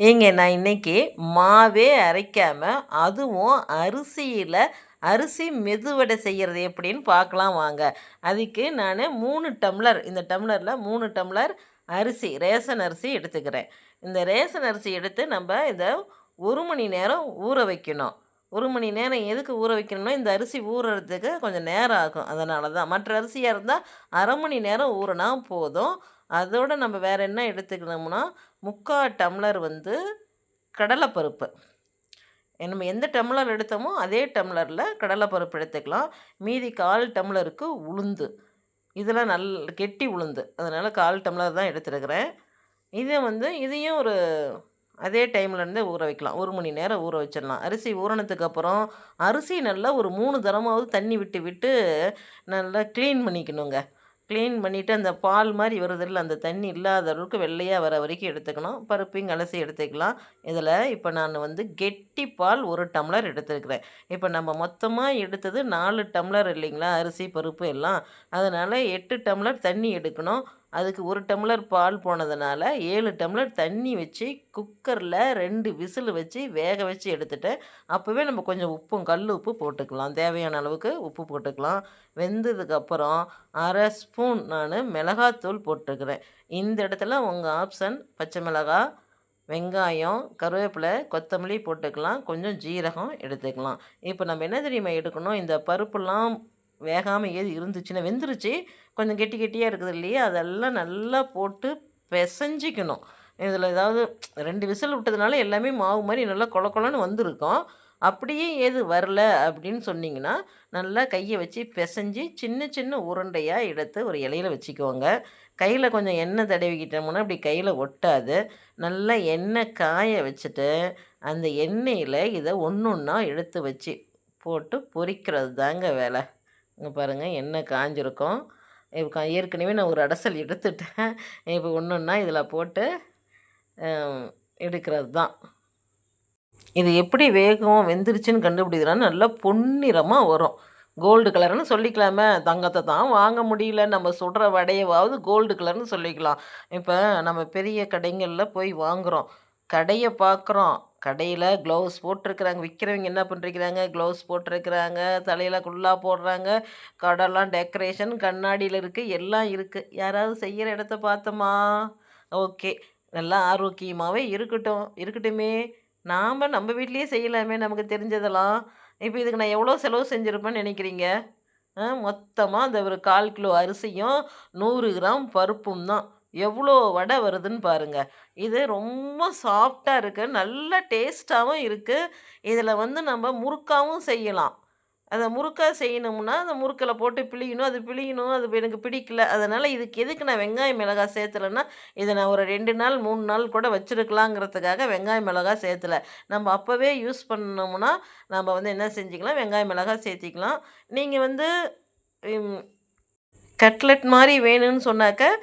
ஏங்க நான் இன்னைக்கு மாவே அரைக்காமல் அதுவும் அரிசி மெதுவடை செய்கிறது எப்படின்னு பார்க்கலாம் வாங்க. அதுக்கு நான் 3 டம்ளர், இந்த டம்ளரில் 3 டம்ளர் ரேஷன் அரிசி எடுத்துக்கிறேன். இந்த ரேஷன் அரிசி எடுத்து நம்ம இதை 1 மணி நேரம் ஊற வைக்கணும். 1 மணி நேரம் எதுக்கு ஊற வைக்கணும்னா, இந்த அரிசி ஊறுறதுக்கு கொஞ்சம் நேரம் ஆகும். அதனால தான். மற்ற அரிசியாக இருந்தால் அரை மணி நேரம் ஊறினா போதும். அதோடு நம்ம வேறு என்ன எடுத்துக்கணும்னா, 3/4 டம்ளர் கடலைப்பருப்பு. நம்ம எந்த டம்ளர் எடுத்தோமோ அதே டம்ளரில் கடலைப்பருப்பு எடுத்துக்கலாம். மீதி 1/4 டம்ளருக்கு உளுந்து. இதெல்லாம் கெட்டி உளுந்து, அதனால் 1/4 டம்ளர் தான் எடுத்துருக்கிறேன். இதையும் அதே டைம்லேருந்தே ஊற வைக்கலாம். 1 மணி நேரம் ஊற வச்சிடலாம். அரிசி ஊறினதுக்கப்புறம் அரிசி நல்லா ஒரு 3 தரமாவது தண்ணி விட்டு விட்டு நல்லா க்ளீன் பண்ணிக்கணுங்க. க்ளீன் பண்ணிவிட்டு அந்த பால் மாதிரி வருதில்ல, அந்த தண்ணி இல்லாத அளவுக்கு வெள்ளையாக வர வரைக்கும் எடுத்துக்கணும். பருப்பையும் கலசி எடுத்துக்கலாம். இதில் இப்போ நான் கெட்டி பால் 1 டம்ளர் எடுத்துருக்கிறேன். இப்போ நம்ம மொத்தமாக எடுத்தது 4 டம்ளர் இல்லைங்களா, அரிசி பருப்பு எல்லாம். அதனால் 8 டம்ளர் தண்ணி எடுக்கணும். அதுக்கு 1 டம்ளர் பால் போனதுனால 7 டம்ளர் தண்ணி வச்சு குக்கரில் 2 விசில் வச்சு வேக வச்சு எடுத்துட்டேன். அப்போவே நம்ம கொஞ்சம் கல் உப்பு போட்டுக்கலாம். தேவையான அளவுக்கு உப்பு போட்டுக்கலாம். வெந்ததுக்கப்புறம் 1/2 ஸ்பூன் நான் மிளகாத்தூள் போட்டுக்கிறேன். இந்த இடத்துல உங்கள் ஆப்ஷன் பச்சை மிளகாய், வெங்காயம், கருவேப்பிலை, கொத்தமல்லி போட்டுக்கலாம். கொஞ்சம் ஜீரகம் எடுத்துக்கலாம். இப்போ நம்ம என்ன தெரியுமா எடுக்கணும், இந்த பருப்புலாம் வேகாமல் ஏது இருந்துச்சுன்னா, வெந்துருச்சு கொஞ்சம் கெட்டியாக இருக்குது இல்லையா, அதெல்லாம் நல்லா போட்டு பிசைஞ்சிக்கணும். இதில் ஏதாவது 2 விசில் விட்டதுனால எல்லாமே மாவு மாதிரி நல்லா கொலன்னு வந்திருக்கும். அப்படியே ஏது வரல அப்படின்னு சொன்னிங்கன்னா, நல்லா கையை வச்சு பிசைஞ்சு சின்ன சின்ன உருண்டையாக எடுத்து ஒரு இலையில் வச்சுக்கோங்க. கையில் கொஞ்சம் எண்ணெய் தடவிக்கிட்டோம்னா அப்படி கையில் ஒட்டாது. நல்லா எண்ணெய் காய வச்சுட்டு அந்த எண்ணெயில் இதை ஒன்றா எடுத்து வச்சு போட்டு பொரிக்கிறது தாங்க வேலை. இங்கே பாருங்கள், எண்ணெய் காஞ்சிருக்கும். இப்போ ஏற்கனவே நான் ஒரு அடசல் எடுத்துட்டேன். இப்போ ஒன்றா இதில் போட்டு எடுக்கிறது தான். இது எப்படி வேகம் வெந்துருச்சுன்னு கண்டுபிடிக்கிறான்னு நல்லா பொன்னிறமாக வரும். கோல்டு கலர்னு சொல்லிக்கலாமே. தங்கத்தை தான் வாங்க முடியல, நம்ம சுடுற வடையவாவது கோல்டு கலர்னு சொல்லிக்கலாம். இப்போ நம்ம பெரிய கடைகளில் போய் வாங்குகிறோம், கடையை பார்க்குறோம். கடையில் க்ளவுஸ் போட்டிருக்கிறாங்க. விற்கிறவங்க என்ன பண்ணிருக்கிறாங்க, க்ளவுஸ் போட்டிருக்கிறாங்க, தலையில் குல்லா போடுறாங்க, கடைலாம் டெக்கரேஷன் கண்ணாடியில் இருக்குது, எல்லாம் இருக்குது. யாராவது செய்கிற இடத்த பார்த்தோமா? ஓகே, நல்லா ஆரோக்கியமாகவே இருக்கட்டுமே. நாம் நம்ம வீட்லேயே செய்யலாமே நமக்கு தெரிஞ்சதெல்லாம். இப்போ இதுக்கு நான் எவ்வளோ செலவு செஞ்சுருப்பேன்னு நினைக்கிறீங்க? மொத்தமாக அந்த ஒரு 1/4 கிலோ அரிசியும் 100 கிராம் பருப்பும் தான். எவ்வளோ வடை வருதுன்னு பாருங்கள். இது ரொம்ப சாஃப்டாக இருக்குது, நல்ல டேஸ்ட்டாகவும் இருக்குது. இதில் நம்ம முறுக்காவும் செய்யலாம். அதை முறுக்கா செய்யணும்னா அந்த முறுக்கில் போட்டு பிழியணும். அது எனக்கு பிடிக்கல. அதனால் இதுக்கு எதுக்கு நான் வெங்காயம் மிளகாய் சேர்த்தலைன்னா, இதை நான் ஒரு 2 நாள் 3 நாள் கூட வச்சுருக்கலாங்கிறதுக்காக வெங்காயம் மிளகாய் சேர்த்தலை. நம்ம அப்போவே யூஸ் பண்ணோம்னா நம்ம என்ன செஞ்சுக்கலாம், வெங்காயம் மிளகாய் சேர்த்திக்கலாம். நீங்கள் கட்லெட் மாதிரி வேணும்னு சொன்னாக்க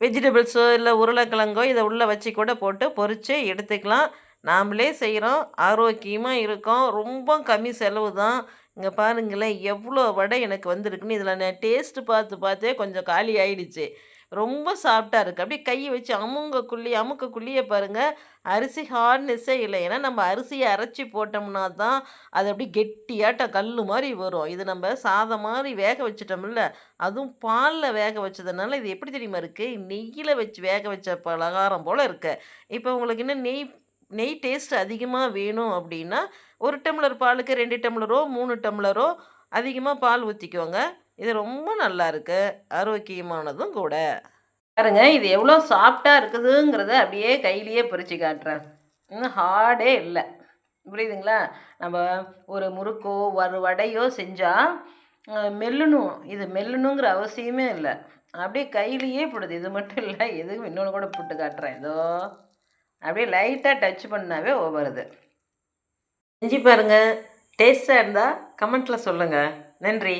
வெஜிடபிள்ஸோ இல்லை உருளைக்கிழங்கோ இதை உள்ளே வச்சு கூட போட்டு பொரித்து எடுத்துக்கலாம். நாமளே செய்கிறோம், ஆரோக்கியமாக இருக்கோம், ரொம்ப கம்மி செலவு தான். இங்கே பாருங்களேன் எவ்வளோ வடை எனக்கு வந்திருக்குன்னு. இதில் நான் டேஸ்ட்டு பார்த்தே கொஞ்சம் காலி ஆகிடுச்சு. ரொம்ப சாஃப்டாக இருக்குது. அப்படியே கையை வச்சு அமுக்கக்குள்ளேயே பாருங்கள், அரிசி ஹார்ட்னஸ்ஸே இல்லை. ஏன்னா நம்ம அரிசியை அரைச்சி போட்டோம்னா தான் அது அப்படியே கெட்டியாட்ட கல் மாதிரி வரும். இது நம்ம சாதம் மாதிரி வேக வச்சிட்டோம்ல, அதுவும் பாலில் வேக வச்சதுனால இது எப்படி தெரியுமா இருக்குது, நெய்யில் வச்சு வேக வச்ச பலகாரம் போல் இருக்குது. இப்போ உங்களுக்கு இன்னும் நெய் டேஸ்ட் அதிகமாக வேணும் அப்படின்னா 1 டம்ளர் பாலுக்கு 2 டம்ளரோ 3 டம்ளரோ அதிகமாக பால் ஊற்றிக்கோங்க. இது ரொம்ப நல்லா இருக்குது, ஆரோக்கியமானதும் கூட. பாருங்க, இது எவ்வளோ சாஃப்டாக இருக்குதுங்கிறத அப்படியே கையிலேயே பறித்து காட்டுறேன். இன்னும் ஹார்டே இல்லை, புரியுதுங்களா? நம்ம ஒரு முறுக்கோ ஒரு வடையோ செஞ்சால் இது மெல்லணுங்கிற அவசியமே இல்லை, அப்படியே கையிலேயே போடுது. இது மட்டும் இல்லை, எதுவும் இன்னொன்று கூட போட்டு காட்டுறேன். ஏதோ அப்படியே லைட்டாக டச் பண்ணாவே வருது. செஞ்சு பாருங்கள், டேஸ்ட்டாக இருந்தால் கமெண்ட்டில் சொல்லுங்கள். நன்றி.